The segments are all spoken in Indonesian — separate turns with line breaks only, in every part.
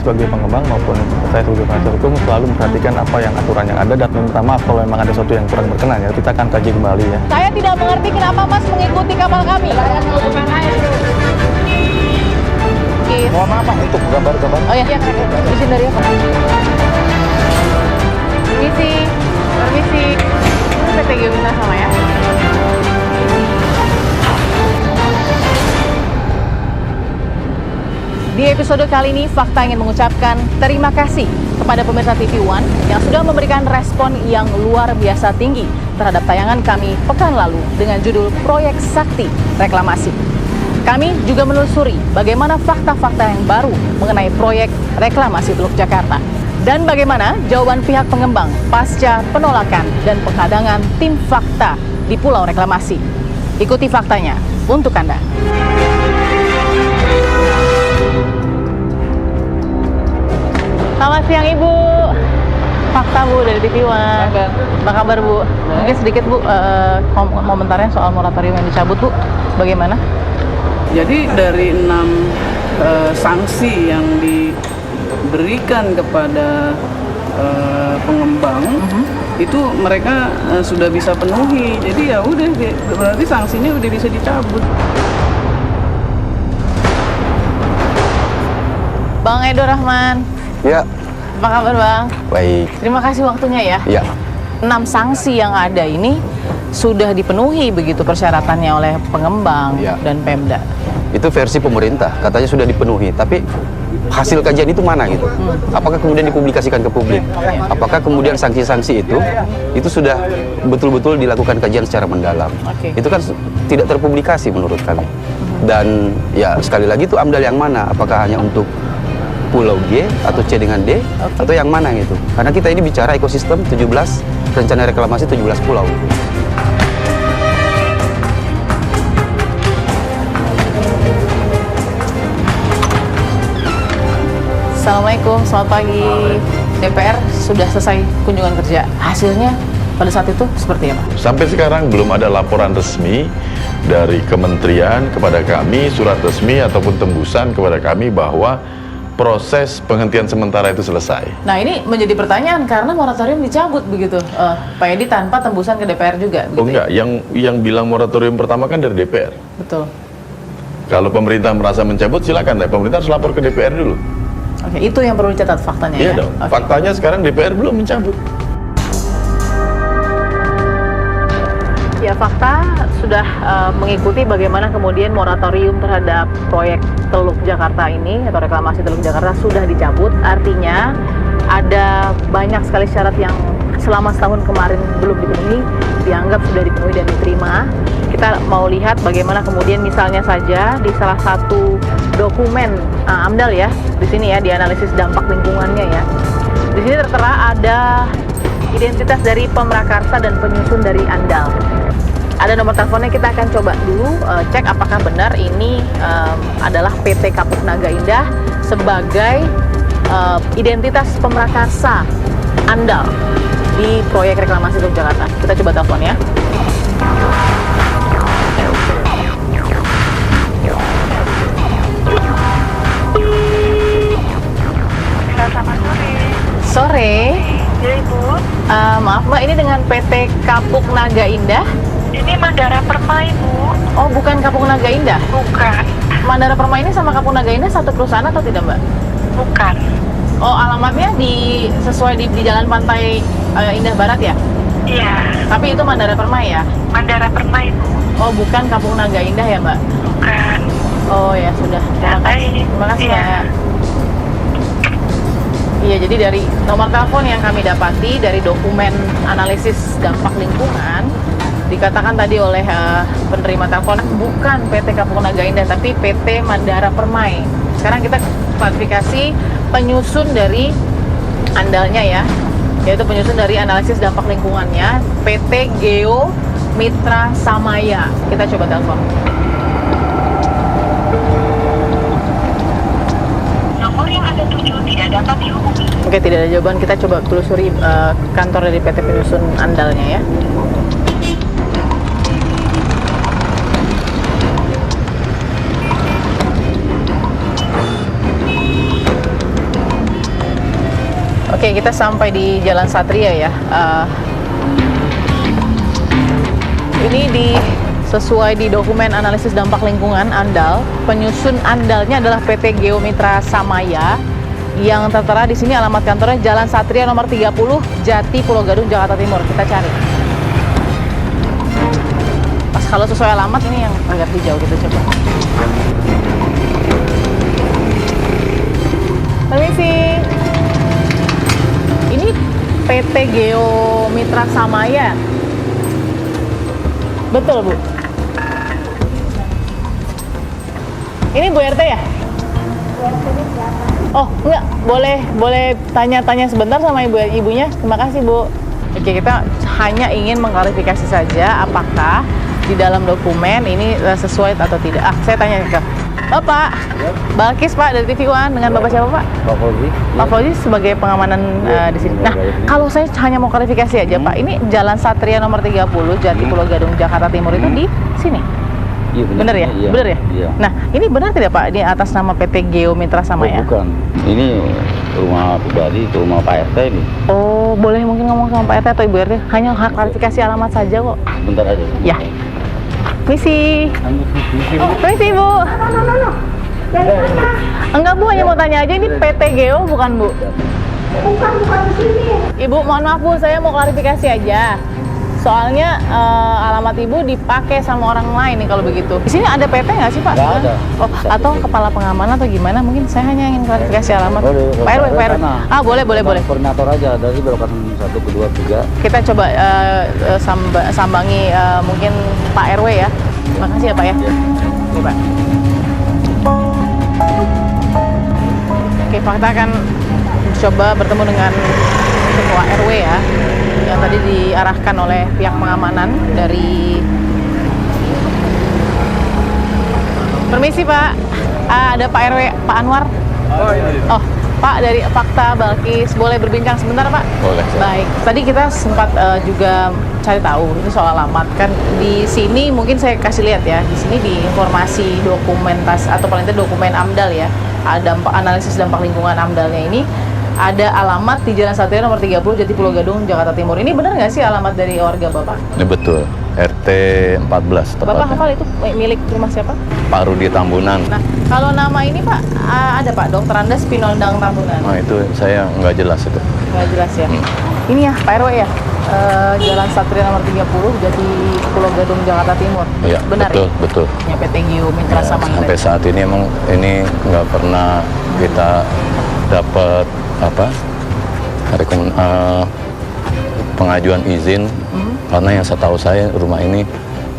sebagai pengembang maupun saya sebagai penasihat hukum selalu memperhatikan apa yang aturan yang ada dan meminta maaf kalau memang ada sesuatu yang kurang berkenan ya. Kita akan kaji kembali ya.
Saya tidak mengerti kenapa Mas mengikuti kapal kami.
Mohon maaf Pak untuk gambar-gambar.
Oh ya, izin dari apa? Permisi. Ini PTG Winda sama ya. Di episode kali ini, Fakta ingin mengucapkan terima kasih kepada pemirsa TV One yang sudah memberikan respon yang luar biasa tinggi terhadap tayangan kami pekan lalu dengan judul Proyek Sakti Reklamasi. Kami juga menelusuri bagaimana fakta-fakta yang baru mengenai proyek reklamasi Teluk Jakarta dan bagaimana jawaban pihak pengembang pasca penolakan dan penghadangan tim fakta di Pulau Reklamasi. Ikuti faktanya untuk Anda. Selamat siang Ibu. Fakta Bu dari TV One. Apa kabar Bu? Mungkin sedikit Bu komentarnya soal moratorium yang dicabut Bu. Bagaimana?
Jadi dari 6 sanksi yang diberikan kepada pengembang itu mereka sudah bisa penuhi. Jadi ya udah berarti sanksinya udah bisa dicabut.
Bang Edo Rahman.
Ya.
Apa kabar Bang?
Baik.
Terima kasih waktunya ya.
Ya.
6 sanksi yang ada ini sudah dipenuhi begitu persyaratannya oleh pengembang
Ya.
dan Pemda.
Itu versi pemerintah, katanya sudah dipenuhi, tapi hasil kajian itu mana gitu? Apakah kemudian dipublikasikan ke publik? Apakah kemudian sanksi-sanksi itu sudah betul-betul dilakukan kajian secara mendalam?
Oke.
Itu kan tidak terpublikasi menurut kami. Dan ya sekali lagi itu AMDAL yang mana? Apakah hanya untuk Pulau G atau C dengan D atau yang mana gitu? Karena kita ini bicara ekosistem 17 rencana reklamasi 17 pulau.
Assalamualaikum, selamat pagi. DPR sudah selesai kunjungan kerja. Hasilnya pada saat itu seperti apa?
Sampai sekarang belum ada laporan resmi dari kementerian kepada kami, surat resmi ataupun tembusan kepada kami bahwa proses penghentian sementara itu selesai.
Nah ini menjadi pertanyaan karena moratorium dicabut begitu, Pak Edi, tanpa tembusan ke DPR juga.
Oh enggak, yang bilang moratorium pertama kan dari DPR.
Betul.
Kalau pemerintah merasa mencabut silakan, pemerintah harus lapor ke DPR dulu.
Oke, itu yang perlu dicatat faktanya
Iya
ya?
dong,
Oke.
faktanya sekarang DPR belum mencabut.
Ya, fakta sudah mengikuti bagaimana kemudian moratorium terhadap proyek Teluk Jakarta ini atau reklamasi Teluk Jakarta sudah dicabut. Artinya ada banyak sekali syarat yang selama setahun kemarin belum dipenuhi, dianggap sudah dipenuhi dan diterima. Kita mau lihat bagaimana kemudian misalnya saja di salah satu dokumen AMDAL ya, di sini ya, di analisis dampak lingkungannya ya. Di sini tertera ada identitas dari pemrakarsa dan penyusun dari AMDAL. Ada nomor teleponnya, kita akan coba dulu cek apakah benar ini adalah PT Kapuk Naga Indah sebagai identitas pemrakarsa AMDAL di proyek reklamasi Teluk Jakarta. Kita coba telepon ya. Sore.
Ya Ibu,
Maaf Mbak, ini dengan PT Kapuk Naga Indah.
ini Mandara Permai Bu.
Oh, bukan Kapuk Naga Indah.
Bukan,
Mandara Permai ini sama Kapuk Naga Indah satu perusahaan atau tidak Mbak?
bukan.
Oh, alamatnya sesuai di Jalan Pantai Indah Barat ya?
Iya,
Tapi itu Mandara Permai ya?
Mandara Permai Bu.
Oh, bukan Kapuk Naga Indah ya Mbak?
Bukan.
Oh ya sudah. Terima kasih.
Baik.
Terima kasih
Iya.
Mbak. Iya, jadi dari nomor telepon yang kami dapati dari dokumen analisis dampak lingkungan dikatakan tadi oleh penerima telepon bukan PT Kapuk Naga Indah tapi PT Mandara Permai. Sekarang kita klarifikasi penyusun dari andalnya ya, yaitu penyusun dari analisis dampak lingkungannya PT Geo Mitra Samaya. Kita coba telepon.
Nomor yang Anda tuju tidak dapat dihubungi.
Oke, tidak ada jawaban. Kita coba telusuri kantor dari PT penyusun andalnya ya. Oke, kita sampai di Jalan Satria ya. Ini sesuai di dokumen analisis dampak lingkungan AMDAL, penyusun AMDAL-nya adalah PT Geomitra Samaya yang tertera di sini alamat kantornya Jalan Satria nomor 30, Jati, Pulau Gadung, Jakarta Timur. Kita cari. Pas kalau sesuai alamat ini yang agak hijau, kita coba. Permisi. Ini PT Geomitra Samaya. Betul, Bu. Ini Bu RT ya? Oh, enggak. Boleh tanya-tanya sebentar sama ibunya. Terima kasih, Bu. Oke, kita hanya ingin mengklarifikasi saja apakah di dalam dokumen ini sesuai atau tidak. Saya tanya ke Bapak. Balkis, Pak, dari TV One. Dengan Bapak siapa, Pak?
Pak Fauzi.
Pak Fauzi sebagai pengamanan di sini. Nah, kalau saya hanya mau klarifikasi aja, Pak. Ini Jalan Satria nomor 30, Jati, Pulau Gadung, Jakarta Timur itu di sini.
Iya,
Bener ya?
Iya.
Bener ya?
Iya.
Nah, ini benar tidak, Pak? Ini atas nama PT Geomitra Samaya?
Oh, bukan. Ini rumah pribadi, itu rumah Pak RT ini.
Oh, boleh mungkin ngomong sama Pak RT atau Ibu RT? Hanya hak klarifikasi alamat saja kok.
Bentar aja.
Ya. Misi. Oh, misi, Bu. Enggak, Bu, hanya mau tanya aja, ini PT Geo bukan, Bu?
Bukan di sini.
Ibu, mohon maaf, Bu, saya mau klarifikasi aja. Soalnya alamat Ibu dipakai sama orang lain nih kalau begitu. Di sini ada PT nggak sih, Pak?
Nggak ada.
Oh, atau kepala pengamanan atau gimana? Mungkin saya hanya ingin klarifikasi alamat.
Boleh,
Pak RW, Pak RW.
sana.
Ah, boleh.
Koordinator aja dari belokan 1, 2, 3.
Kita coba sambangi mungkin Pak RW ya. Terima kasih ya, Pak ya. Oke, Pak. Oke, Pak, kita akan coba bertemu dengan Ketua RW ya, yang tadi diarahkan oleh pihak pengamanan dari. Permisi, Pak. Ada Pak RW, Pak Anwar. Oh, Pak, dari Fakta Balkis, boleh berbincang sebentar, Pak?
Boleh.
Baik, tadi kita sempat juga cari tahu ini soal alamat kan. Di sini mungkin saya kasih lihat ya, di sini di informasi dokumentasi atau paling tidak dokumen AMDAL ya, ada analisis dampak lingkungan AMDAL-nya ini ada alamat di Jalan Satria nomor 30, Jati, Pulau Gadung, Jakarta Timur. Ini benar nggak sih alamat dari warga Bapak?
Ini betul, RT 14
Bapak
tepatnya.
hafal itu milik rumah siapa?
Pak Rudi Tambunan.
Nah, kalau nama ini Pak, ada Pak, Dr. Andes Pinondang Tambunan.
Nah itu saya nggak jelas itu.
Nggak jelas ya. Ini ya, Pak RW ya, Jalan Satria nomor 30, Jati, Pulau Gadung, Jakarta Timur.
Iya,
Benar
betul,
ya?
betul.
Ya, PT Geomitra
Ya,
Samaya.
sampai saat ini emang ini nggak pernah kita dapat pengajuan izin karena yang setahu saya rumah ini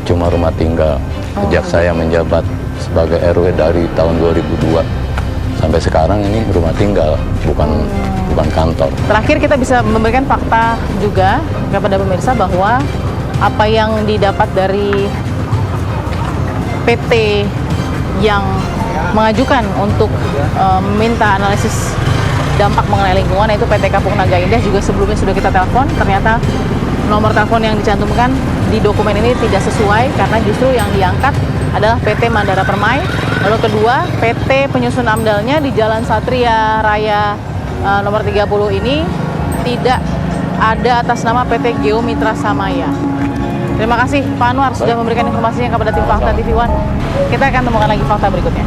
cuma rumah tinggal. Sejak saya menjabat sebagai RW dari tahun 2002 sampai sekarang ini rumah tinggal, bukan kantor.
Terakhir kita bisa memberikan fakta juga kepada pemirsa bahwa apa yang didapat dari PT yang mengajukan untuk meminta analisis dampak mengenai lingkungan, yaitu PT Kapuk Naga Indah, juga sebelumnya sudah kita telepon. Ternyata nomor telepon yang dicantumkan di dokumen ini tidak sesuai karena justru yang diangkat adalah PT Mandara Permai. Lalu kedua, PT penyusun AMDAL-nya di Jalan Satria Raya nomor 30 ini tidak ada atas nama PT Geomitra Samaya. Terima kasih Pak Anwar sudah memberikan informasinya kepada tim Fakta TV One. Kita akan temukan lagi fakta berikutnya.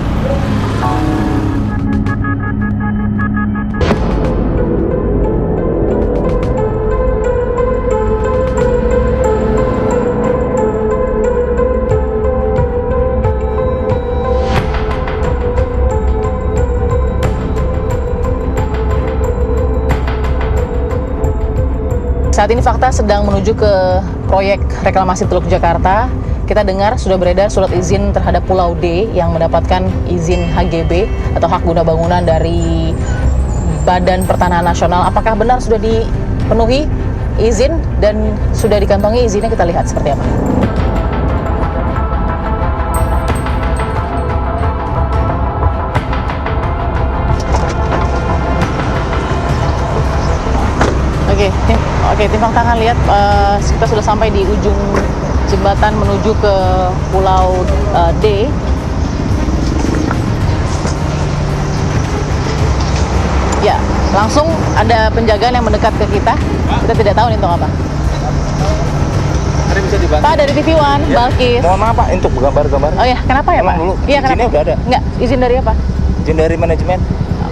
Saat ini Fakta sedang menuju ke proyek reklamasi Teluk Jakarta. Kita dengar sudah beredar surat izin terhadap Pulau D yang mendapatkan izin HGB atau hak guna bangunan dari Badan Pertanahan Nasional. Apakah benar sudah dipenuhi izin dan sudah dikantongi izinnya? Kita lihat seperti apa. Oke, tim Fakta akan lihat kita sudah sampai di ujung jembatan menuju ke Pulau D. Ya, langsung ada penjagaan yang mendekat ke kita. Kita tidak tahu nih untuk apa.
Ada bisa dibantu?
Pak dari TV One, Balkis.
Mohon maaf Pak, untuk gambar-gambar.
Oh ya, kenapa ya Pak?
Emang dulu
Iya, kenapa?
izinnya udah ada?
Enggak, izin dari apa?
Izin dari manajemen?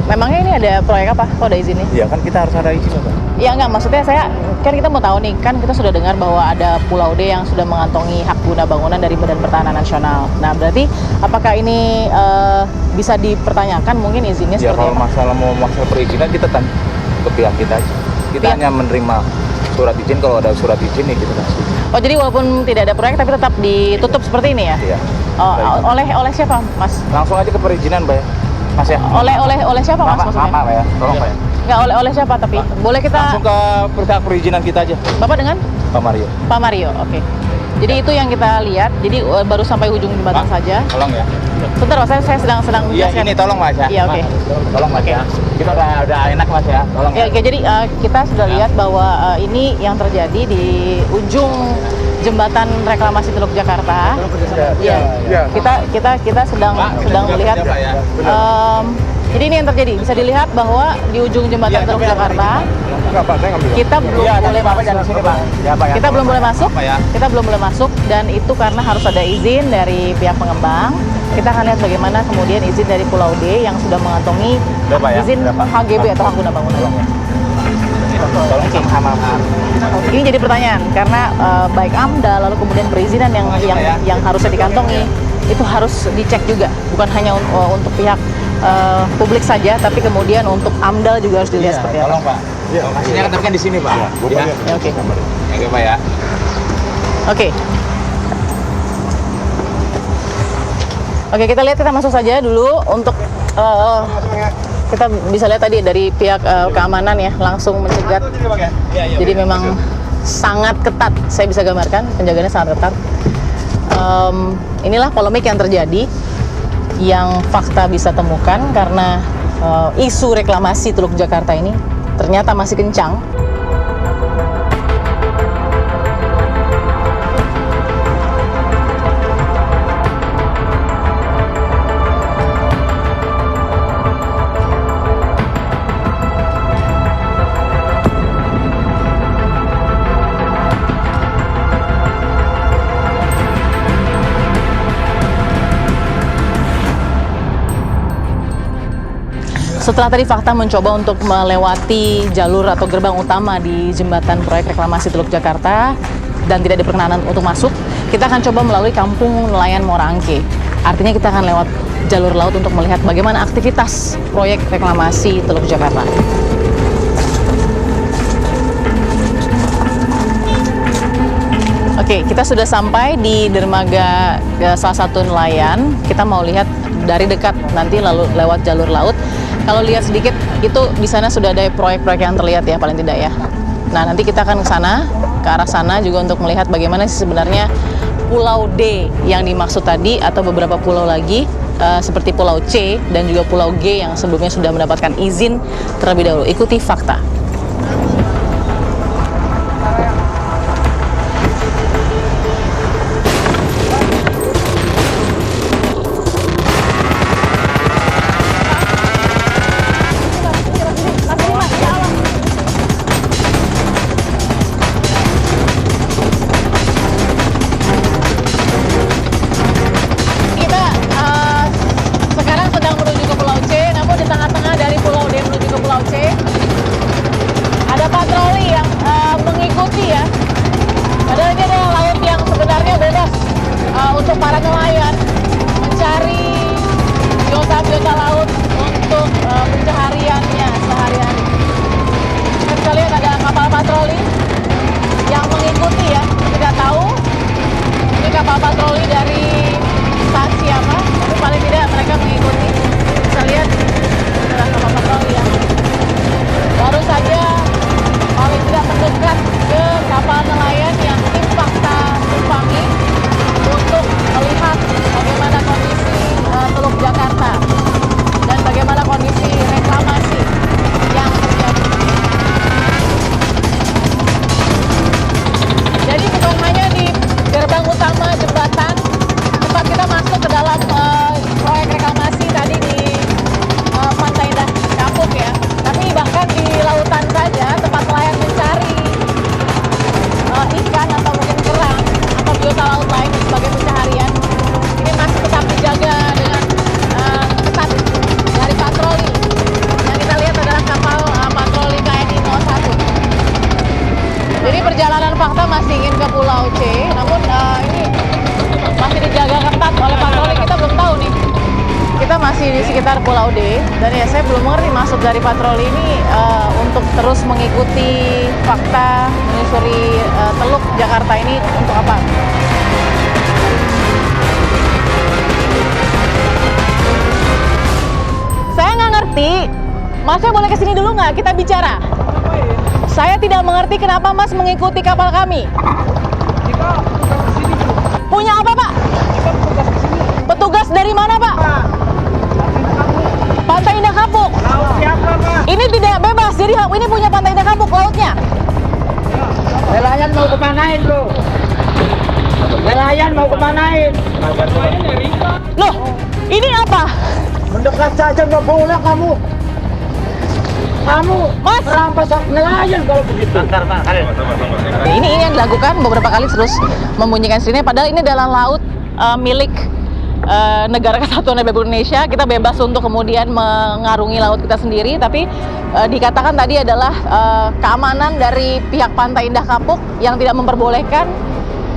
Memangnya ini ada proyek apa? Kok ada izinnya?
Iya kan kita harus ada izin Pak.
Ya enggak, maksudnya kan kita mau tahu nih, kan kita sudah dengar bahwa ada Pulau D yang sudah mengantongi hak guna bangunan dari Badan Pertanahan Nasional. Nah, berarti apakah ini bisa dipertanyakan mungkin izinnya
Ya
seperti
kalau
apa?
masalah mau masalah perizinan kita tanya ke pihak kita aja. Kita
Pihak?
hanya menerima surat izin, kalau ada surat izin nih kita kasih.
Oh, jadi walaupun tidak ada proyek tapi tetap ditutup seperti ini ya?
Iya.
Oh, oleh siapa, Mas?
Langsung aja ke perizinan Pak ya. Mas ya.
Oleh siapa, Mas, maksudnya?
Maaf ya, tolong Pak ya.
Enggak, oleh siapa tapi? Boleh kita
Langsung ke pihak perizinan kita aja,
Bapak dengan
Pak Mario.
Pak Mario, oke. Jadi itu yang kita lihat. Jadi baru sampai ujung jembatan saja.
Tolong ya.
Sebentar Mas, saya sedang
Iya
menjelaskan.
ini tolong Mas ya.
Iya, oke.
Mas, tolong Mas
Oke.
ya. Kita udah enak Mas ya. Tolong.
Ya, oke, jadi kita sudah lihat bahwa ini yang terjadi di ujung jembatan reklamasi Teluk Jakarta. Iya. Kita sedang melihat. Jadi ini yang terjadi. Bisa dilihat bahwa di ujung jembatan Teluk Jakarta kita belum boleh masuk. Kita belum boleh masuk. Kita belum boleh masuk dan itu karena harus ada izin dari pihak pengembang. Kita akan lihat bagaimana kemudian izin dari Pulau D yang sudah mengantongi izin HGB atau hak guna bangunan. Ini jadi pertanyaan karena baik AMDA lalu kemudian perizinan yang harusnya dikantongi itu harus dicek juga, bukan hanya untuk pihak publik saja, tapi kemudian untuk AMDA juga harus dilihat seperti apa.
Tolong Pak. Lokasinya kan di sini Pak.
Ya, oke.
Oke Pak ya.
Oke. Oke, kita lihat, kita masuk saja dulu untuk kita bisa lihat tadi dari pihak keamanan ya langsung mencegat. Jadi memang sangat ketat. Saya bisa gambarkan penjagaannya sangat ketat. Inilah polemik yang terjadi yang fakta bisa temukan karena isu reklamasi Teluk Jakarta ini ternyata masih kencang. Setelah tadi fakta mencoba untuk melewati jalur atau gerbang utama di jembatan proyek reklamasi Teluk Jakarta dan tidak diperkenanan untuk masuk, kita akan coba melalui kampung nelayan Muara Angke. Artinya kita akan lewat jalur laut untuk melihat bagaimana aktivitas proyek reklamasi Teluk Jakarta. Oke, kita sudah sampai di dermaga salah satu nelayan. Kita mau lihat dari dekat nanti lalu lewat jalur laut. Kalau lihat sedikit itu di sana sudah ada proyek-proyek yang terlihat ya paling tidak ya. Nah, nanti kita akan ke sana, ke arah sana juga untuk melihat bagaimana sih sebenarnya Pulau D yang dimaksud tadi atau beberapa pulau lagi seperti Pulau C dan juga Pulau G yang sebelumnya sudah mendapatkan izin terlebih dahulu. Ikuti fakta. Untuk para nelayan mencari biota laut untuk pencahariannya sehari-hari. Kita lihat ada kapal patroli yang mengikuti ya. Tidak tahu ini kapal patroli dari instansi apa, tapi paling tidak mereka mengikuti. Bisa lihat adalah kapal patroli yang baru saja paling tidak mendekat ke kapal nelayan yang tim fakta tumpangi untuk melihat bagaimana kondisi Teluk Jakarta dan bagaimana kondisi reklamasi yang terjadi. Jadi kita masih di sekitar Pulau D, dan ya saya belum mengerti maksud dari patroli ini untuk terus mengikuti fakta menyusuri Teluk Jakarta ini untuk apa? Saya nggak ngerti. Masnya boleh kesini dulu nggak? Kita bicara. Saya tidak mengerti kenapa Mas mengikuti kapal kami. Punya apa, Pak? Petugas dari mana, Pak? Pantai Indah Kapuk. Ini tidak bebas, jadi ini punya Pantai Indah Kapuk lautnya.
Nelayan mau kemanain bro? Nelayan mau kemanain?
Loh, ini apa?
Mendekat saja nggak boleh kamu. Kamu
Mas,
merampas hak nelayan kalau begitu.
ini yang dilakukan beberapa kali terus membunyikan sirine, padahal ini adalah laut milik negara kesatuan Republik Indonesia. Kita bebas untuk kemudian mengarungi laut kita sendiri, tapi dikatakan tadi adalah keamanan dari pihak Pantai Indah Kapuk yang tidak memperbolehkan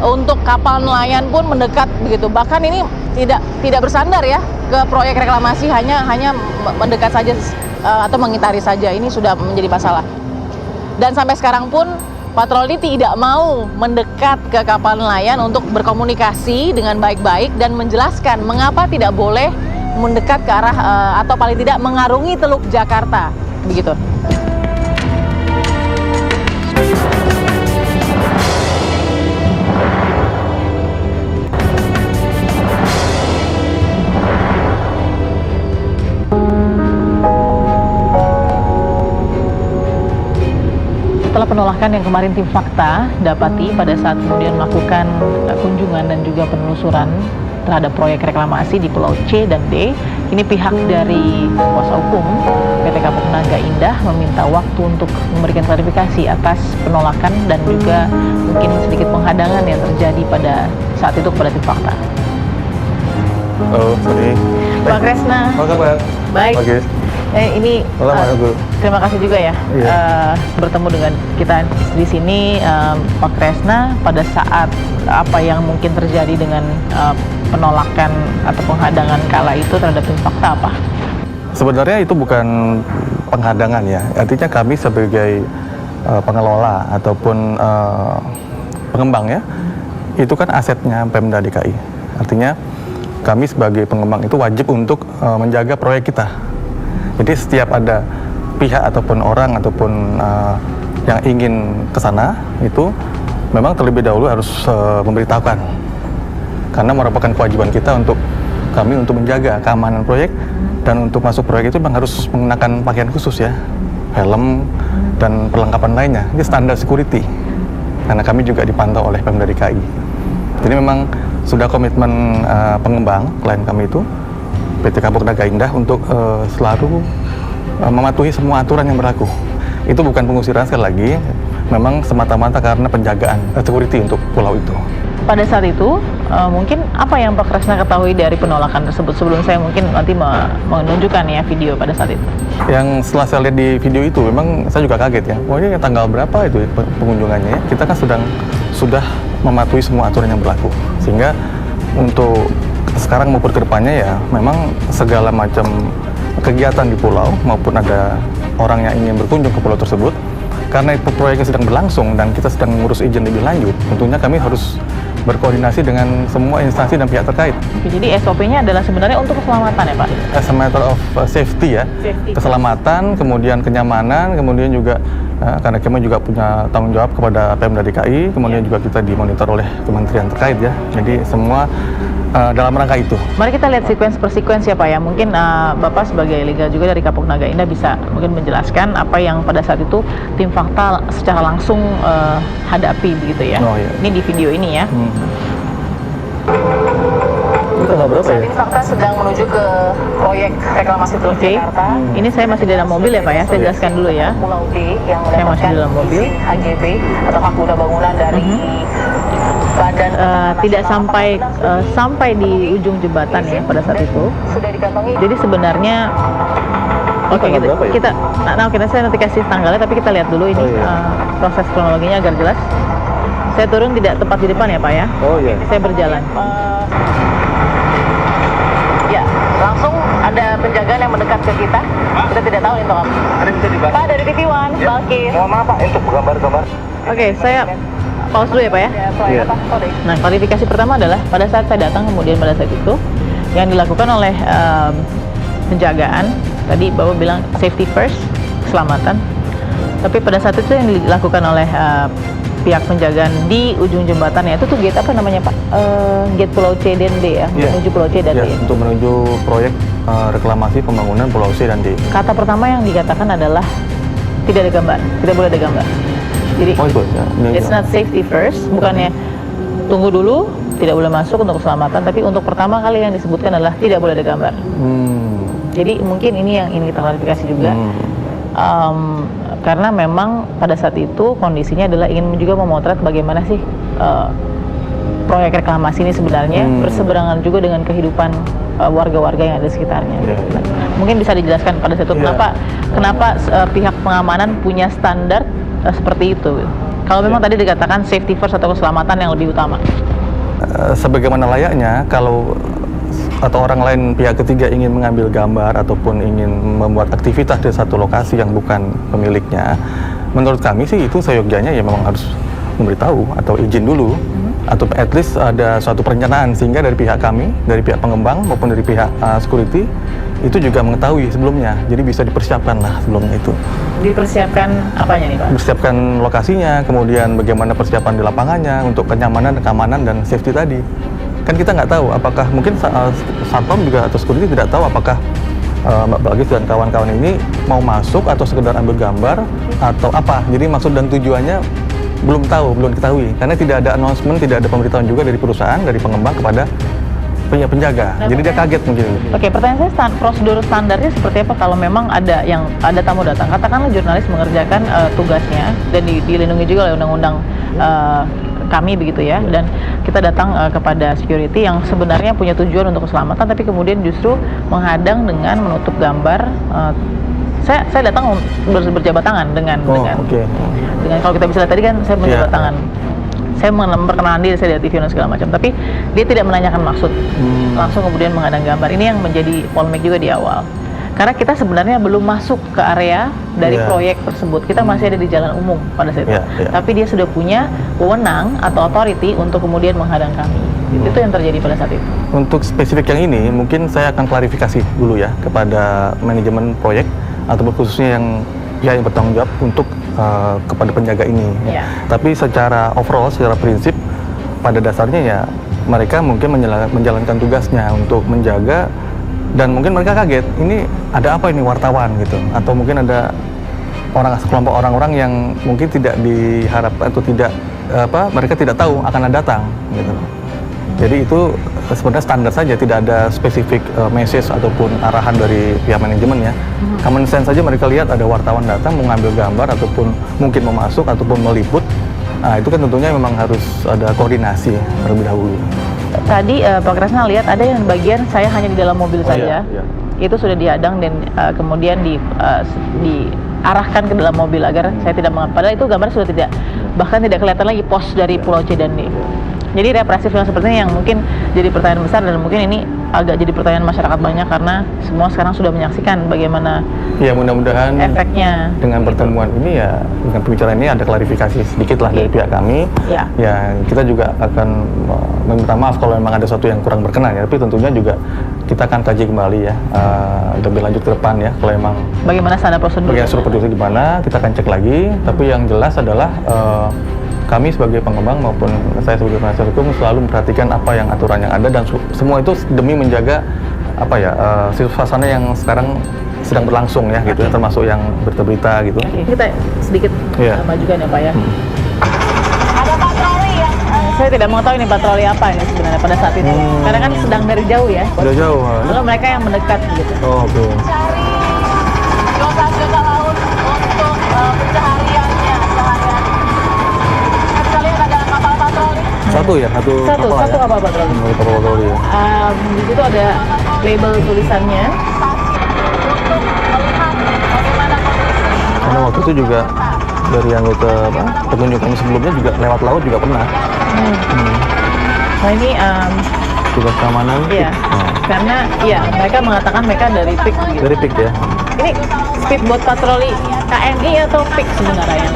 untuk kapal nelayan pun mendekat begitu. Bahkan ini tidak bersandar ya ke proyek reklamasi, hanya mendekat saja atau mengitari saja. Ini sudah menjadi masalah. Dan sampai sekarang pun patroli tidak mau mendekat ke kapal nelayan untuk berkomunikasi dengan baik-baik dan menjelaskan mengapa tidak boleh mendekat ke arah atau paling tidak mengarungi Teluk Jakarta, begitu. Setelah penolakan yang kemarin tim Fakta dapati pada saat kemudian melakukan kunjungan dan juga penelusuran terhadap proyek reklamasi di Pulau C dan D, ini pihak dari kuasa hukum PT Kapuk Naga Indah meminta waktu untuk memberikan klarifikasi atas penolakan dan juga mungkin sedikit penghadangan yang terjadi pada saat itu kepada tim Fakta.
Oh, sorry.
Pak Kresna.
Apa kabar?
Baik.
Oke.
Ini terima kasih juga ya bertemu dengan kita di sini, Pak Kresna, pada saat apa yang mungkin terjadi dengan penolakan atau penghadangan kala itu terhadap tim Fakta apa?
Sebenarnya itu bukan penghadangan ya, artinya kami sebagai pengelola ataupun pengembang ya, itu kan asetnya Pemda DKI. Artinya kami sebagai pengembang itu wajib untuk menjaga proyek kita. Jadi setiap ada pihak ataupun orang ataupun yang ingin ke sana itu memang terlebih dahulu harus memberitahukan, karena merupakan kewajiban kita untuk kami untuk menjaga keamanan proyek, dan untuk masuk proyek itu memang harus mengenakan pakaian khusus ya, helm dan perlengkapan lainnya. Ini standar security karena kami juga dipantau oleh Pemda DKI. Jadi memang sudah komitmen pengembang klien kami itu PT Kapuk Naga Indah untuk selalu mematuhi semua aturan yang berlaku. Itu bukan pengusiran, sekali lagi, memang semata-mata karena penjagaan security untuk pulau itu.
Pada saat itu, mungkin apa yang Pak Kresna ketahui dari penolakan tersebut sebelum saya mungkin nanti menunjukkan ya video pada saat itu?
Yang setelah saya lihat di video itu, memang saya juga kaget ya. Wah, ini tanggal berapa itu ya, pengunjungannya ya? Kita kan sudah mematuhi semua aturan yang berlaku. Sehingga untuk sekarang maupun ke depannya ya, memang segala macam kegiatan di pulau maupun ada orang yang ingin berkunjung ke pulau tersebut, karena itu proyeknya sedang berlangsung dan kita sedang mengurus izin lebih lanjut, tentunya kami harus berkoordinasi dengan semua instansi dan pihak terkait.
Jadi SOP-nya adalah sebenarnya untuk keselamatan ya Pak?
As a matter of safety ya, keselamatan, kemudian kenyamanan, kemudian juga karena kami juga punya tanggung jawab kepada Pemda DKI, kemudian juga kita dimonitor oleh kementerian terkait ya, jadi semua dalam rangka itu. Mari kita lihat sekuens per sekuens ya Pak ya. Mungkin Bapak sebagai legal juga dari Kapuk Naga Indah bisa mungkin menjelaskan apa yang pada saat itu tim Fakta secara langsung hadapi begitu ya. Oh, iya. Ini di video ini ya. Saat ini Fakta sedang menuju ke proyek reklamasi Teluk Jakarta. Ini saya masih di dalam mobil ya Pak ya. Saya jelaskan dulu ya. Pulau D yang saya masih di dalam mobil. HGB atau hak guna bangunan dari Badan tidak sampai di ujung jembatan ya pada saat itu. Sudah dikantongi. Jadi sebenarnya saya nanti kasih tanggalnya, tapi kita lihat dulu ini proses kronologinya agar jelas. Saya turun tidak tepat di depan ya Pak ya. Oh iya. Saya berjalan. Ya, langsung
ada penjagaan yang mendekat ke kita. Kita tidak tahu itu apa.
Ada bisa dibantu?
Pak dari TV One, Balkis.
Mohon maaf Pak, untuk gambar-gambar.
Oke, saya pause dulu ya Pak ya.
Iya.
Nah, klarifikasi pertama adalah pada saat saya datang kemudian pada saat itu yang dilakukan oleh penjagaan, tadi Bapak bilang safety first, keselamatan. Tapi pada saat itu yang dilakukan oleh pihak penjagaan di ujung jembatannya itu tuh gate apa namanya Pak? Gate Pulau C dan D ya,
Iya.
menuju Pulau C dan D.
Untuk menuju proyek reklamasi pembangunan Pulau C dan D.
Kata pertama yang dikatakan adalah tidak ada gambar, tidak boleh ada gambar. Jadi
Oh itu ya.
it's not safety first, bukannya tunggu dulu, tidak boleh masuk untuk keselamatan, tapi untuk pertama kali yang disebutkan adalah tidak boleh ada gambar. Jadi mungkin ini yang ingin kita klarifikasi juga. Karena memang pada saat itu kondisinya adalah ingin juga memotret bagaimana sih proyek reklamasi ini sebenarnya berseberangan juga dengan kehidupan warga-warga yang ada di sekitarnya. Nah, mungkin bisa dijelaskan pada saat itu kenapa pihak pengamanan punya standar seperti itu. Kalau memang tadi dikatakan safety first atau keselamatan yang lebih utama.
Sebagaimana layaknya kalau atau orang lain pihak ketiga ingin mengambil gambar ataupun ingin membuat aktivitas di satu lokasi yang bukan pemiliknya, menurut kami sih itu seyogyanya ya memang harus memberitahu atau izin dulu atau at least ada suatu perencanaan sehingga dari pihak kami, dari pihak pengembang maupun dari pihak security itu juga mengetahui sebelumnya, jadi bisa dipersiapkan lah sebelumnya itu.
Dipersiapkan apanya nih Pak?
Persiapkan lokasinya, kemudian bagaimana persiapan di lapangannya untuk kenyamanan, keamanan dan safety tadi. Kan kita nggak tahu apakah mungkin satpam juga atau security tidak tahu apakah Mbak Balkis dan kawan-kawan ini mau masuk atau sekedar ambil gambar atau apa. Jadi maksud dan tujuannya belum tahu, belum diketahui karena tidak ada announcement, tidak ada pemberitahuan juga dari perusahaan, dari pengembang kepada penjaga. Jadi dia kaget mungkin.
Oke, pertanyaan saya prosedur standarnya seperti apa kalau memang ada tamu datang? Katakanlah jurnalis mengerjakan tugasnya dan dilindungi juga oleh undang-undang kami begitu ya, dan kita datang kepada security yang sebenarnya punya tujuan untuk keselamatan tapi kemudian justru menghadang dengan menutup gambar. Saya datang berjabat tangan dengan kalau kita bisa lihat tadi kan saya berjabat tangan. Saya memperkenalkan diri, saya lihat TV dan segala macam, tapi dia tidak menanyakan maksud, langsung kemudian menghadang gambar. Ini yang menjadi polemik juga di awal. Karena kita sebenarnya belum masuk ke area dari proyek tersebut, kita masih ada di jalan umum pada saat itu. Tapi dia sudah punya wewenang atau authority untuk kemudian menghadang kami. Itu yang terjadi pada saat itu.
Untuk spesifik yang ini, mungkin saya akan klarifikasi dulu ya kepada manajemen proyek atau khususnya yang bertanggung jawab untuk kepada penjaga ini. Tapi secara overall, secara prinsip, pada dasarnya ya mereka mungkin menjalankan tugasnya untuk menjaga. Dan mungkin mereka kaget, ini ada apa ini wartawan gitu, atau mungkin ada sekelompok orang-orang yang mungkin tidak diharapkan atau tidak mereka tidak tahu akan datang gitu. Jadi itu sebenarnya standar saja, tidak ada spesifik message ataupun arahan dari pihak manajemen ya. Common sense saja mereka lihat ada wartawan datang mengambil gambar ataupun mungkin mau masuk ataupun meliput. Nah, itu kan tentunya memang harus ada koordinasi terlebih dahulu.
Tadi Pak Kresna lihat ada yang bagian saya hanya di dalam mobil saja. Itu sudah dihadang dan kemudian diarahkan ke dalam mobil agar saya tidak mengapa. Padahal itu gambar sudah bahkan tidak kelihatan lagi pos dari Pulau C dan D. Jadi represif yang seperti ini yang mungkin jadi pertanyaan besar dan mungkin ini agak jadi pertanyaan masyarakat banyak karena semua sekarang sudah menyaksikan bagaimana
mudah-mudahan
efeknya
dengan pertemuan ini ya, dengan pembicaraan ini ada klarifikasi sedikit lah dari pihak kami. Ya kita juga akan meminta maaf kalau memang ada sesuatu yang kurang berkenan ya, tapi tentunya juga kita akan kaji kembali ya lebih lanjut ke depan ya, kalau memang
bagaimana standar prosedur
di mana kita akan cek lagi. Tapi yang jelas adalah kami sebagai pengembang maupun saya sebagai penasihat hukum selalu memperhatikan apa yang aturan yang ada dan semua itu demi menjaga suasana yang sekarang sedang berlangsung ya gitu, termasuk yang berita-berita gitu.
Kita sedikit majukan ya Pak ya. Ada patroli ya. Saya tidak mengetahui ini patroli apa ini sebenarnya pada saat itu. Karena kan sedang dari jauh ya.
Sudah jauh.
Lalu mereka yang mendekat gitu.
Oke.
Cari 12 juta laut untuk pencahariannya seharian. Kita lihat ada kapal patroli.
Satu kapal patroli. Kapal patroli ya.
Di situ ada label tulisannya.
Karena waktu itu juga dari anggota pengunjung kami sebelumnya juga lewat laut juga pernah.
Nah ini
petugas keamanan.
Iya.
Nah,
Karena ya mereka mengatakan mereka dari PIK gitu.
dari PIK ya.
Ini speedboat patroli KNI atau PIK sebenarnya yang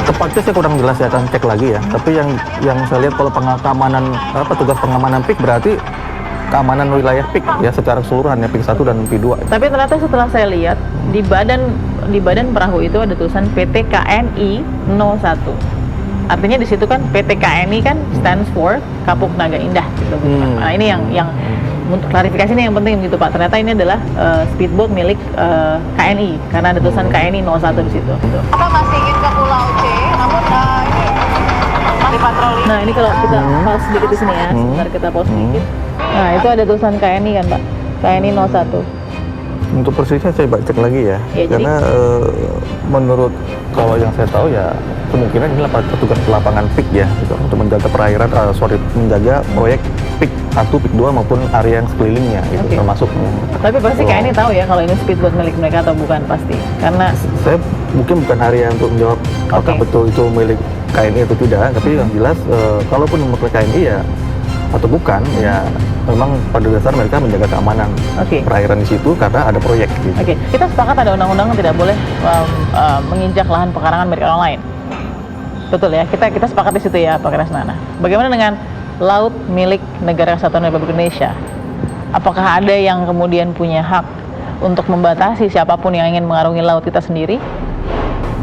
Tepatnya saya kurang jelas, ya akan cek lagi ya. Tapi yang saya lihat kalau pengamanan petugas pengamanan PIK berarti keamanan wilayah PIK ya secara keseluruhan ya, PIK 1 dan PIK 2.
Tapi ternyata setelah saya lihat di badan perahu itu ada tulisan PT KNI 01. Artinya di situ kan PT KNI kan stands for Kapuk Naga Indah gitu. Nah, ini yang untuk klarifikasi ini yang penting gitu Pak. Ternyata ini adalah speedboat milik KNI karena ada tulisan KNI 01 di situ. Gitu.
Kita masih ingin ke Pulau C, namun ini masih patroli.
Nah, ini kalau kita pause sedikit di sini ya, sebentar kita pause sedikit. Nah, itu ada tulisan KNI kan Pak, KNI 01.
Untuk persisnya saya cek lagi ya,
Ya,
karena menurut kalau yang saya tahu ya kemungkinan ini petugas lapangan PIK ya, gitu, untuk menjaga perairan, menjaga proyek PIK 1, PIK 2 maupun area yang sekelilingnya, gitu,
Oke.
termasuk.
Tapi pasti KNI tahu ya kalau ini speedboat milik mereka atau bukan pasti, karena
Saya mungkin bukan area untuk menjawab apakah
Oke.
betul itu milik KNI atau tidak, tapi yang jelas kalaupun milik KNI ya atau bukan ya memang pada dasar mereka menjaga keamanan
Oke.
perairan di situ karena ada proyek. Gitu.
Oke, kita sepakat ada undang-undang yang tidak boleh menginjak lahan pekarangan milik orang lain. Betul ya, kita sepakat di situ ya Pak Kresnana. Bagaimana dengan laut milik Negara Kesatuan Republik Indonesia? Apakah ada yang kemudian punya hak untuk membatasi siapapun yang ingin mengarungi laut kita sendiri?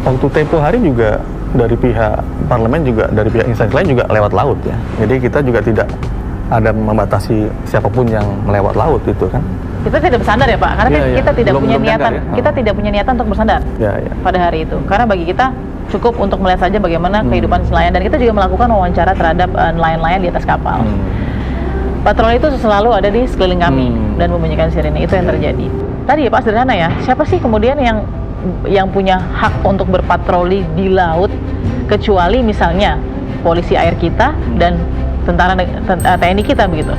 Waktu tempo hari juga dari pihak parlemen juga dari pihak instansi lain juga lewat laut ya. Jadi kita juga tidak ada membatasi siapapun yang melewat laut itu kan.
Kita tidak bersandar ya Pak, karena
Iya,
kan
iya.
kita tidak
Belum
punya
nyadar
niatan,
ya.
kita tidak punya niatan untuk bersandar
Ya, ya.
pada hari itu. Karena bagi kita cukup untuk melihat saja bagaimana kehidupan nelayan dan kita juga melakukan wawancara terhadap nelayan-nelayan di atas kapal. Patroli itu selalu ada di sekeliling kami dan membunyikan sirene, itu yang terjadi. Tadi ya Pak sederhana ya, siapa sih kemudian yang punya hak untuk berpatroli di laut kecuali misalnya polisi air kita dan TNI kita begitu.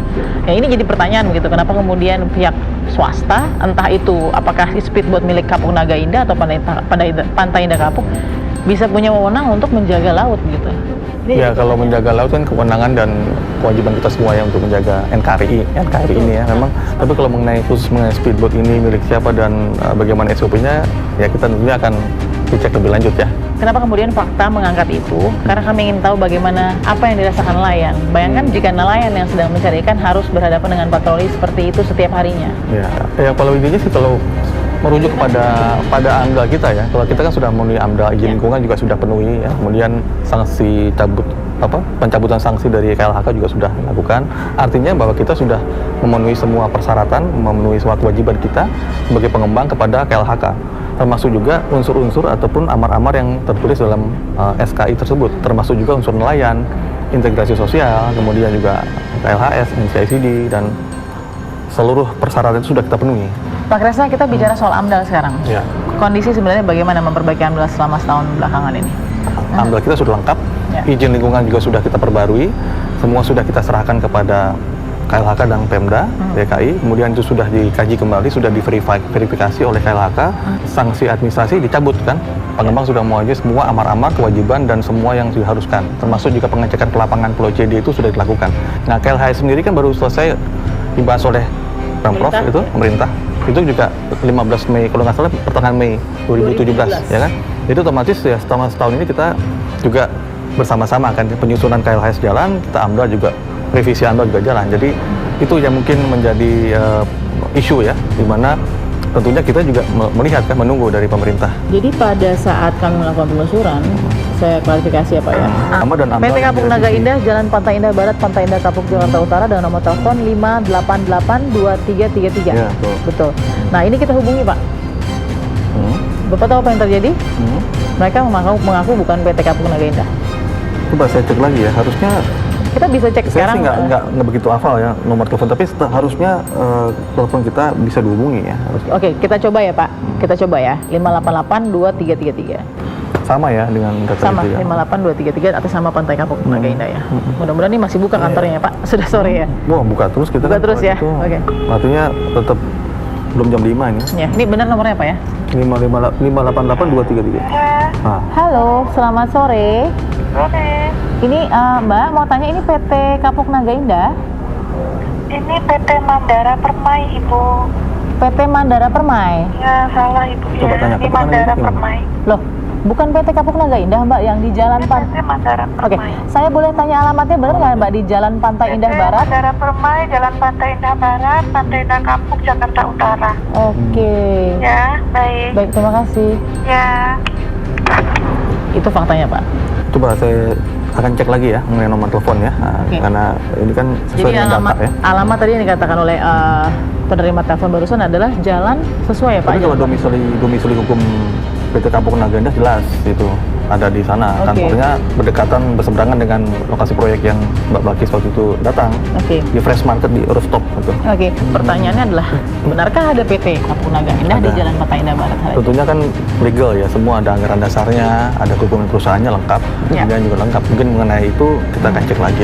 Ya ini jadi pertanyaan begitu, kenapa kemudian pihak swasta, entah itu apakah speedboat milik Kapuk Naga Indah atau Pantai Indah Kapuk bisa punya wewenang untuk menjaga laut gitu.
Ya kalau menjaga laut kan kewenangan dan kewajiban kita semua ya untuk menjaga NKRI ini ya memang. Tapi kalau mengenai speedboat ini milik siapa dan bagaimana SOP-nya ya kita tentunya akan dicek lebih lanjut ya.
Kenapa kemudian fakta mengangkat itu? Karena kami ingin tahu bagaimana apa yang dirasakan nelayan. Bayangkan jika nelayan yang sedang mencari ikan harus berhadapan dengan patroli seperti itu setiap harinya.
Ya kalau intinya sih kalau merujuk pada AMDAL kita ya. Kalau kita kan sudah memenuhi AMDAL, izin lingkungan juga sudah penuhi ya. Kemudian sanksi pencabutan sanksi dari KLHK juga sudah dilakukan. Artinya bahwa kita sudah memenuhi semua persyaratan, memenuhi semua kewajiban kita sebagai pengembang kepada KLHK. Termasuk juga unsur-unsur ataupun amar-amar yang tertulis dalam SKI tersebut, termasuk juga unsur nelayan, integrasi sosial, kemudian juga KLHS, NCICD, dan seluruh persyaratan itu sudah kita penuhi.
Pak Kresna, kita bicara soal AMDAL sekarang.
Ya.
Kondisi sebenarnya bagaimana memperbaiki AMDAL selama setahun belakangan ini?
AMDAL kita sudah lengkap,
Ya.
izin lingkungan juga sudah kita perbarui, semua sudah kita serahkan kepada KLHK dan Pemda DKI, kemudian itu sudah dikaji kembali, sudah diverifikasi oleh KLHK, sanksi administrasi dicabut kan, pengembang sudah mewajibkan semua amar-amar, kewajiban dan semua yang diharuskan, termasuk juga pengecekan ke lapangan Pulau CD itu sudah dilakukan. Nah KLHS sendiri kan baru selesai dibahas oleh Pemprov itu, pemerintah, itu juga 15 Mei, kalau nggak salah pertengahan Mei 2017 ya kan, itu otomatis ya setahun ini kita juga bersama-sama kan penyusunan KLHS jalan, kita AMDAL juga revisi AMDAL juga jalan. Jadi itu yang mungkin menjadi isu ya, di mana tentunya kita juga melihat kan, menunggu dari pemerintah.
Jadi pada saat kami melakukan penelusuran, saya klarifikasi ya Pak ya.
Sama dan AMDAL
PT Kapuk Naga Indah, Jalan Pantai Indah Barat, Pantai Indah Kapuk, Jakarta Utara, dengan nomor telepon 5882333.
Ya,
betul. Nah ini kita hubungi Pak. Bapak tahu apa yang terjadi? Mereka mengaku bukan PT Kapuk Naga Indah.
Coba saya cek lagi ya, harusnya
Kita bisa cek
saya
sekarang.
sih nggak begitu hafal ya nomor telepon, tapi harusnya telepon kita bisa dihubungi ya.
Oke, kita coba ya Pak. Kita coba ya. 5882333.
Sama ya dengan data
Sama
itu ya.
5882333 atas nama Pantai Kapuk Naga Indah ya. Mudah-mudahan ini masih buka kantornya ya Pak. Sudah sore ya.
Wah, buka terus kita.
Buka
kan,
terus ya.
itu,
Oke.
Artinya tetap belum jam 5 ini.
Ya, ini benar nomornya Pak ya?
5882333. Nah,
Halo, selamat sore.
Oke.
Ini Mbak mau tanya, ini PT Kapuk Naga Indah?
Ini PT Mandara Permai, Ibu.
PT Mandara Permai?
Ya, salah, Ibu.
Coba tanya,
Ini
Kapuk Naga
Mandara
Indah
Permai.
Loh, bukan PT Kapuk Naga Indah Mbak, yang di Jalan
Ini
Pantai.
PT Mandara
Oke,
Permai.
saya boleh tanya alamatnya benar nggak Mbak, di Jalan Pantai Indah
PT
Barat?
Mandara Permai, Jalan Pantai Indah Barat, Pantai Indah Kapuk, Jakarta Utara.
Oke.
Ya, baik.
Baik, terima kasih.
Ya.
Itu faktanya Pak.
Coba saya akan cek lagi ya mengenai nomor telepon ya. Nah,
Oke.
karena ini kan sesuai
Jadi
dengan
alamat,
data ya.
alamat tadi yang dikatakan oleh penerima telepon barusan adalah jalan sesuai ya Pak?
Tapi kalau
Jalan-
domisili hukum PT Kapuk Naga Indah jelas itu ada di sana.
Oke.
Kantornya berdekatan berseberangan dengan lokasi proyek yang Mbak Balkis waktu itu datang
Oke.
di Fresh Market di rooftop gitu.
Oke, pertanyaannya adalah benarkah ada PT Kapuk Naga Indah di
Ada.
Jalan Pantai Indah Barat? Hal itu?
Tentunya kan legal ya, semua ada anggaran dasarnya, ada dokumen perusahaannya lengkap,
Ya.
dan juga lengkap. Mungkin mengenai itu kita akan cek lagi.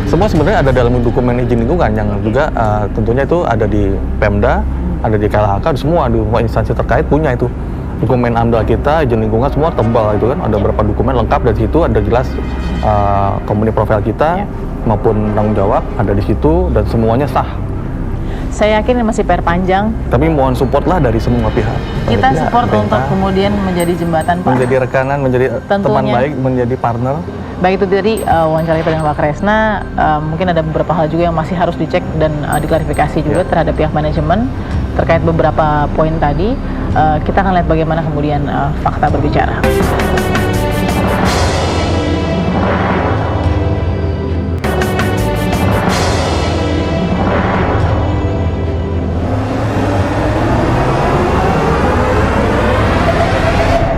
Semua sebenarnya ada dalam dokumen izin lingkungan yang juga tentunya itu ada di Pemda, ada di KLHK, semua di semua instansi terkait punya itu. Dokumen AMDAL kita, izin lingkungan semua tebal itu kan, ada beberapa dokumen lengkap dari situ, ada jelas company profile kita maupun tanggung jawab ada di situ dan semuanya sah.
Saya yakin ini masih PR panjang.
Tapi mohon support lah dari semua pihak.
Kita
Ya,
support
pemerintah,
untuk kemudian menjadi jembatan Pak.
menjadi rekanan, menjadi teman
Tentunya.
baik, menjadi partner.
Baik itu tadi wawancara kita dengan Pak Kresna, mungkin ada beberapa hal juga yang masih harus dicek dan diklarifikasi juga terhadap pihak manajemen terkait beberapa poin tadi. Kita akan lihat bagaimana kemudian fakta berbicara.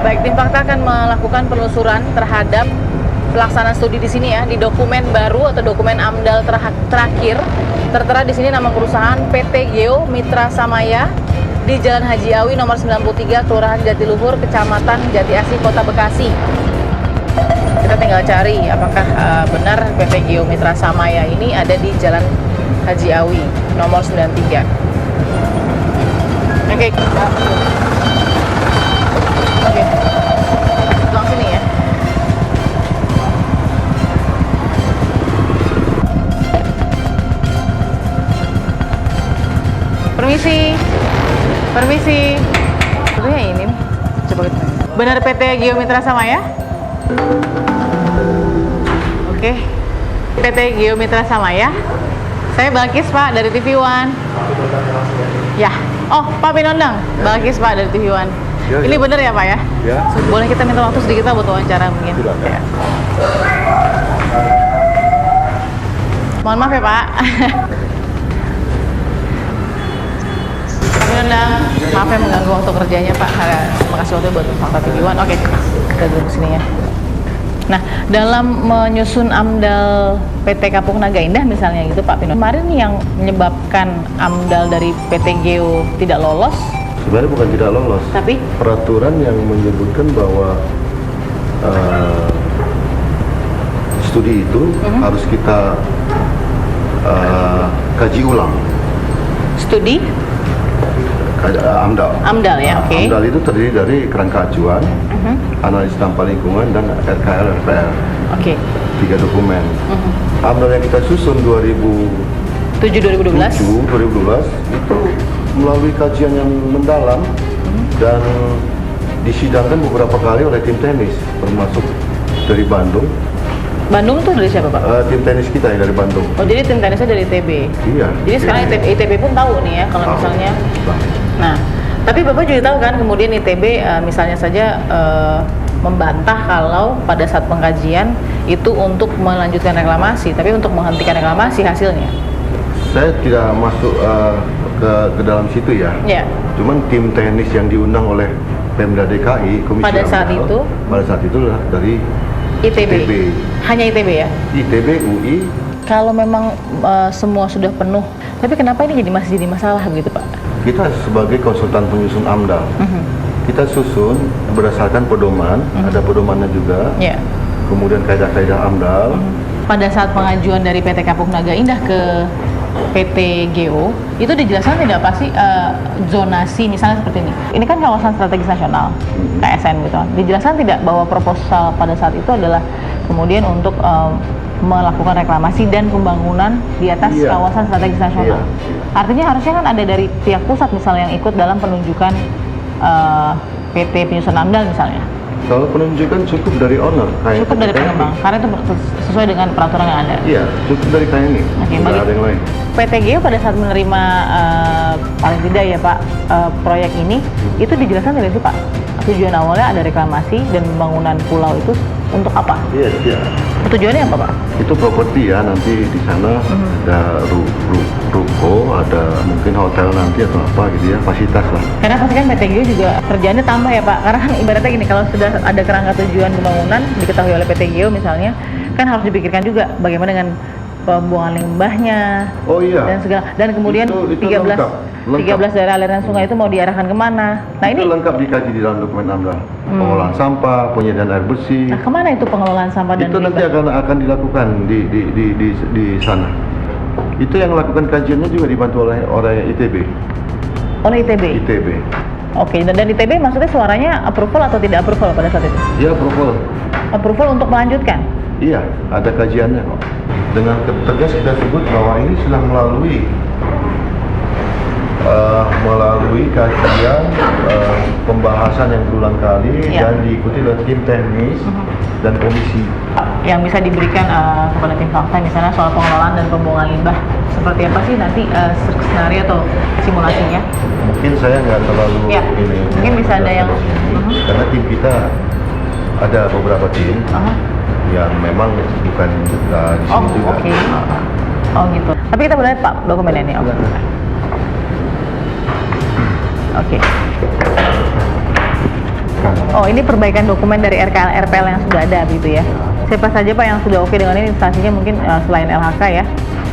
Baik, tim fakta akan melakukan penelusuran terhadap pelaksanaan studi di sini ya, di dokumen baru atau dokumen AMDAL terakhir tertera di sini nama perusahaan PT Geo Mitra Samaya di Jalan Haji Awi nomor 93 Kelurahan Jatiluhur Kecamatan Jati Asih Kota Bekasi. Kita tinggal cari apakah benar PT Geo Mitra Samaya ini ada di Jalan Haji Awi nomor 93. Oke. Oke. Langsung sini ya. Permisi. Permisi. Sebenarnya ini nih. Coba kita. Benar PT Geo Mitra Samaya? Oke. PT Geo Mitra Samaya. Saya Balkis Pak dari TV One. Ya. Oh, Pak Pinondang. Balkis Pak dari TV One. Ini benar ya Pak ya?
Ya.
Boleh kita minta waktu sedikit Pak buat wawancara mungkin? Ya. Mohon maaf ya Pak. Pak Pinondang, maaf ya mengganggu waktu kerjanya Pak. Terima kasih waktu buat Fakta TV One. Oke, kita duduk sini ya. Nah, dalam menyusun AMDAL PT Kapuk Naga Indah misalnya gitu Pak Pino, kemarin yang menyebabkan AMDAL dari PT Geo tidak lolos,
sebenarnya bukan tidak lolos,
tapi
peraturan yang menyebutkan bahwa studi itu harus kita kaji ulang.
studi
AMDAL.
AMDAL ya, oke.
AMDAL itu terdiri dari kerangka acuan, analisis dampak lingkungan, dan RKL RPL.
Oke.
3 dokumen. AMDAL yang kita susun
2012
itu melalui kajian yang mendalam dan disidangkan beberapa kali oleh tim teknis, termasuk dari Bandung.
Bandung tuh dari siapa Pak?
Tim teknis kita yang dari Bandung.
Oh jadi tim tenisnya dari ITB.
Iya.
Jadi sekarang ITB pun tahu nih ya kalau
Tahu.
misalnya.
Tahu.
Nah, tapi Bapak juga tahu kan kemudian ITB misalnya saja membantah kalau pada saat pengkajian itu untuk melanjutkan reklamasi, tapi untuk menghentikan reklamasi hasilnya.
Saya tidak masuk ke dalam situ ya.
Ya.
Cuman tim teknis yang diundang oleh Pemda DKI, Komisi
Pada saat
AMDAL,
itu?
pada saat itu adalah dari
ITB. Hanya ITB ya.
ITB, UI.
Kalau memang semua sudah penuh, tapi kenapa ini masih jadi masalah begitu Pak?
Kita sebagai konsultan penyusun AMDAL, kita susun berdasarkan pedoman, ada pedomannya juga.
Ya.
Kemudian kaidah-kaidah AMDAL.
Pada saat pengajuan dari PT Kapuk Naga Indah ke PT Geo, itu dijelaskan tidak pasti zonasi misalnya seperti ini. Ini kan kawasan strategis nasional, KSN gitu kan. Dijelaskan tidak bahwa proposal pada saat itu adalah kemudian untuk melakukan reklamasi dan pembangunan di atas kawasan strategis nasional. Artinya harusnya kan ada dari pihak pusat misalnya yang ikut dalam penunjukan PT Penyusun AMDAL misalnya.
Kalau penunjukan cukup dari owner,
Cukup dari pengembang, karena itu sesuai dengan peraturan yang ada.
Iya, cukup dari KMI.
Oke,
Nggak ada yang lain.
PTGO pada saat menerima paling tidak ya Pak proyek ini itu dijelaskan tidak sih Pak tujuan awalnya ada reklamasi dan pembangunan pulau itu untuk apa?
Iya.
Tujuannya apa Pak?
Itu properti ya, nanti di sana ada ruko, ada mungkin hotel nanti atau apa gitu ya, fasilitas lah.
Karena pasti kan PTGO juga kerjanya tambah ya Pak, karena kan ibaratnya gini, kalau sudah ada kerangka tujuan pembangunan diketahui oleh PTGO misalnya, kan harus dipikirkan juga bagaimana dengan pembuangan limbahnya dan segala, dan kemudian
itu
13 daerah aliran sungai itu mau diarahkan kemana. Nah
itu
ini
lengkap dikaji di dalam dokumen AMDAL. Pengolahan sampah, penyediaan air bersih.
Nah, kemana itu pengelolaan sampah dan
itu nanti akan dilakukan di sana. Itu yang lakukan kajiannya juga dibantu oleh ITB.
Oleh ITB.
ITB.
Oke, dan ITB maksudnya suaranya approval atau tidak approval pada saat itu?
Iya, approval.
Approval untuk melanjutkan?
Iya, ada kajiannya kok. Dengan tegas kita sebut bahwa ini sudah melalui kajian pembahasan yang berulang kali dan diikuti oleh tim teknis dan komisi.
Yang bisa diberikan kepada tim fakta misalnya soal pengelolaan dan pembuangan limbah seperti apa sih nanti skenario atau simulasinya?
Mungkin saya nggak terlalu ini.
Mungkin bisa ada yang
karena tim kita ada beberapa tim yang memang bukan di sini juga.
Oke. Oh gitu. Tapi kita boleh lihat Pak dokumennya ini. Oke. Oh, ini perbaikan dokumen dari RPL yang sudah ada gitu ya. Siapa saja Pak yang sudah oke dengan ini instansinya mungkin selain LHK ya?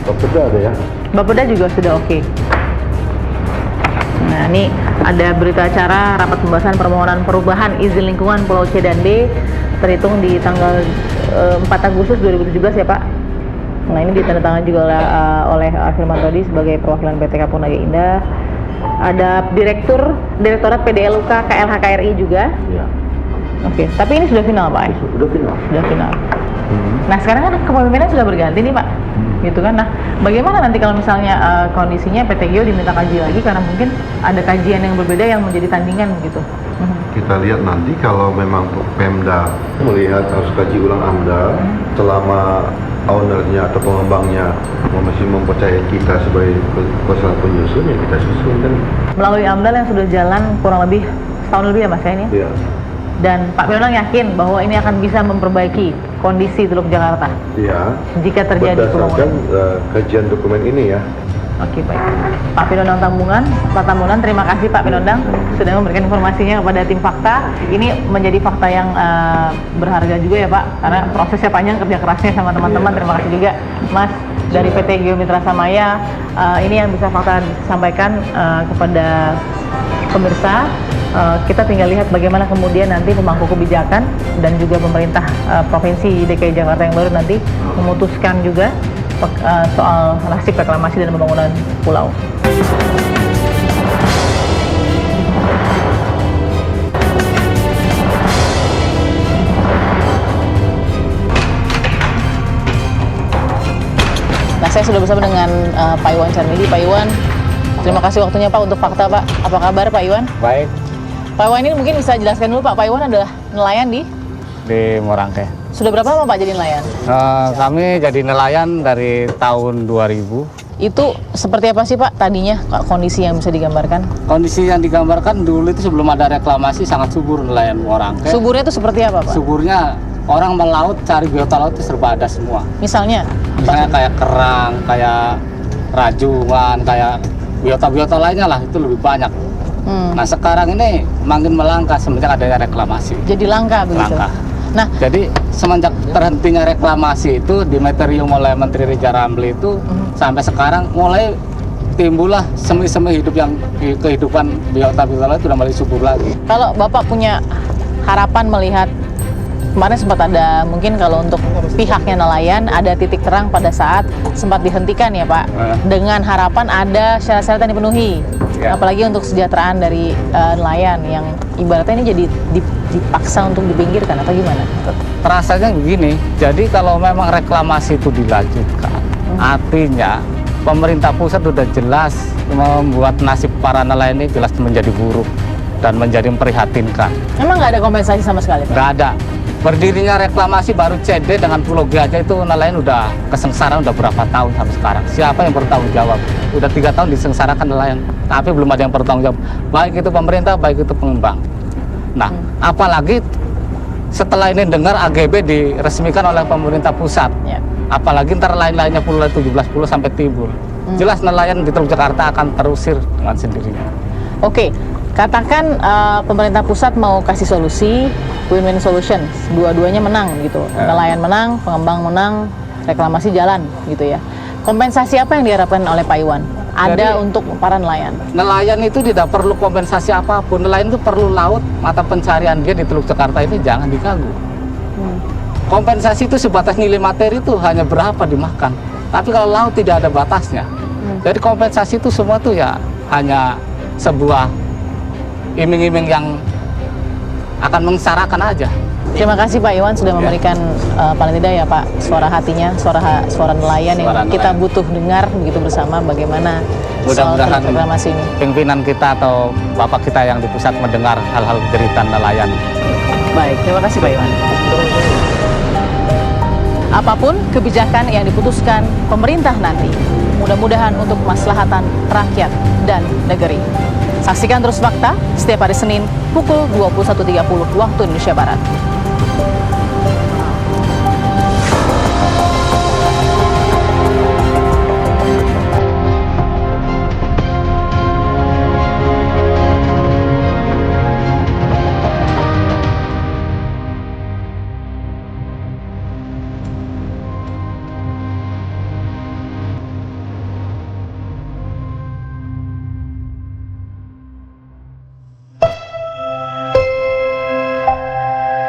Bapeda ada ya?
Bapeda juga sudah oke. Nah, ini ada berita acara rapat pembahasan permohonan perubahan izin lingkungan Pulau C dan D terhitung di tanggal 4 Agustus 2017 ya Pak. Nah, ini ditandatangani juga oleh Firman Todi sebagai perwakilan PT Kapung Naga Indah. Ada Direktorat PDLUK KLHKRI juga.
Iya.
Oke, tapi ini sudah final Pak ya?
Sudah final.
Sudah final. Nah, sekarang kan kepemimpinan sudah berganti nih Pak. Gitu kan. Nah, bagaimana nanti kalau misalnya kondisinya PTGO diminta kaji lagi karena mungkin ada kajian yang berbeda yang menjadi tandingan gitu.
Kita lihat nanti kalau memang Pemda melihat harus kaji ulang AMDAL selama ownernya atau pengembangnya masih mempercayai kita sebagai kuasa penyusun, ya kita susun kan.
Melalui AMDAL yang sudah jalan kurang lebih setahun lebih ya Mas ya ini?
Iya.
Dan Pak Pinondang yakin bahwa ini akan bisa memperbaiki kondisi Teluk Jakarta?
Iya.
Jika terjadi
berdasarkan kajian dokumen ini ya.
Oke, baik. Pak Pinondang Pak Tambunan, terima kasih Pak Pinondang sudah memberikan informasinya kepada tim fakta. Ini menjadi fakta yang berharga juga ya Pak, karena prosesnya panjang, kerja kerasnya sama teman-teman. Terima kasih juga Mas dari PT Geomitra Samaya. Ini yang bisa fakta sampaikan kepada pemirsa. Kita tinggal lihat bagaimana kemudian nanti pemangku kebijakan dan juga pemerintah Provinsi DKI Jakarta yang baru nanti memutuskan juga soal nasib reklamasi dan pembangunan pulau. Nah, saya sudah bersama dengan Pak Iwan Carmidi. Pak Iwan, terima kasih waktunya Pak untuk fakta Pak. Apa kabar Pak Iwan?
Baik.
Pak Iwan ini mungkin bisa jelaskan dulu Pak. Pak Iwan adalah nelayan di
Morangke.
Sudah berapa lama Pak jadi nelayan?
Kami jadi nelayan dari tahun 2000.
Itu seperti apa sih Pak tadinya kondisi yang bisa digambarkan?
Kondisi yang digambarkan dulu itu sebelum ada reklamasi sangat subur nelayan Morangke.
Suburnya itu seperti apa Pak?
Suburnya orang melaut cari biota laut itu serba ada semua.
Misalnya
kayak kerang, kayak rajungan, kayak biota-biota lainnya lah itu lebih banyak. Nah sekarang ini makin melangkah semenjak adanya reklamasi.
Jadi langka begitu?
Langka.
Nah,
jadi semenjak terhentinya reklamasi itu dimeterium oleh Menteri Ridza Ramli itu sampai sekarang mulai timbullah semi-semi hidup yang kehidupan biota-biota laut sudah mulai subur lagi.
Kalau Bapak punya harapan melihat kemarin sempat ada, mungkin kalau untuk pihaknya nelayan, ada titik terang pada saat sempat dihentikan ya Pak, dengan harapan ada syarat-syarat yang dipenuhi. Apalagi untuk kesejahteraan dari nelayan yang ibaratnya ini jadi dipaksa untuk dipinggirkan atau gimana?
Rasanya begini, jadi kalau memang reklamasi itu dilanjutkan, artinya pemerintah pusat sudah jelas membuat nasib para nelayan ini jelas menjadi buruk dan menjadi memprihatinkan.
Memang nggak ada kompensasi sama sekali Pak?
Nggak ada. Berdirinya reklamasi baru CD dengan Pulau G aja itu nelayan udah kesengsaraan udah berapa tahun sampai sekarang. Siapa yang bertanggung jawab? Udah 3 tahun disengsarakan nelayan, tapi belum ada yang bertanggung jawab. Baik itu pemerintah, baik itu pengembang. Nah, apalagi setelah ini dengar AGB diresmikan oleh pemerintah pusat. Apalagi ntar lain-lainnya Pulau 17 pulau sampai Tibur. Jelas nelayan di Teluk Jakarta akan terusir dengan sendirinya.
Oke, katakan pemerintah pusat mau kasih solusi win-win solution, dua-duanya menang gitu. Nelayan menang, pengembang menang, reklamasi jalan gitu ya. Kompensasi apa yang diharapkan oleh Pak Iwan? Ada untuk para nelayan?
Nelayan itu tidak perlu kompensasi apapun. Nelayan itu perlu laut, mata pencarian dia di Teluk Jakarta ini jangan diganggu. Kompensasi itu sebatas nilai materi itu hanya berapa dimakan. Tapi kalau laut tidak ada batasnya. Jadi kompensasi itu semua tuh ya hanya sebuah iming-iming yang akan mengsarakan aja.
Terima kasih Pak Iwan sudah memberikan paling tidak ya Pak suara hatinya, suara nelayan yang kita butuh dengar begitu bersama bagaimana
mudah-mudahan
reklamasi ini.
Pimpinan kita atau bapak kita yang di pusat mendengar hal-hal derita nelayan.
Baik, terima kasih Pak Iwan. Apapun kebijakan yang diputuskan pemerintah nanti, mudah-mudahan untuk kemaslahatan rakyat dan negeri. Saksikan terus Fakta setiap hari Senin pukul 21.30 waktu Indonesia Barat.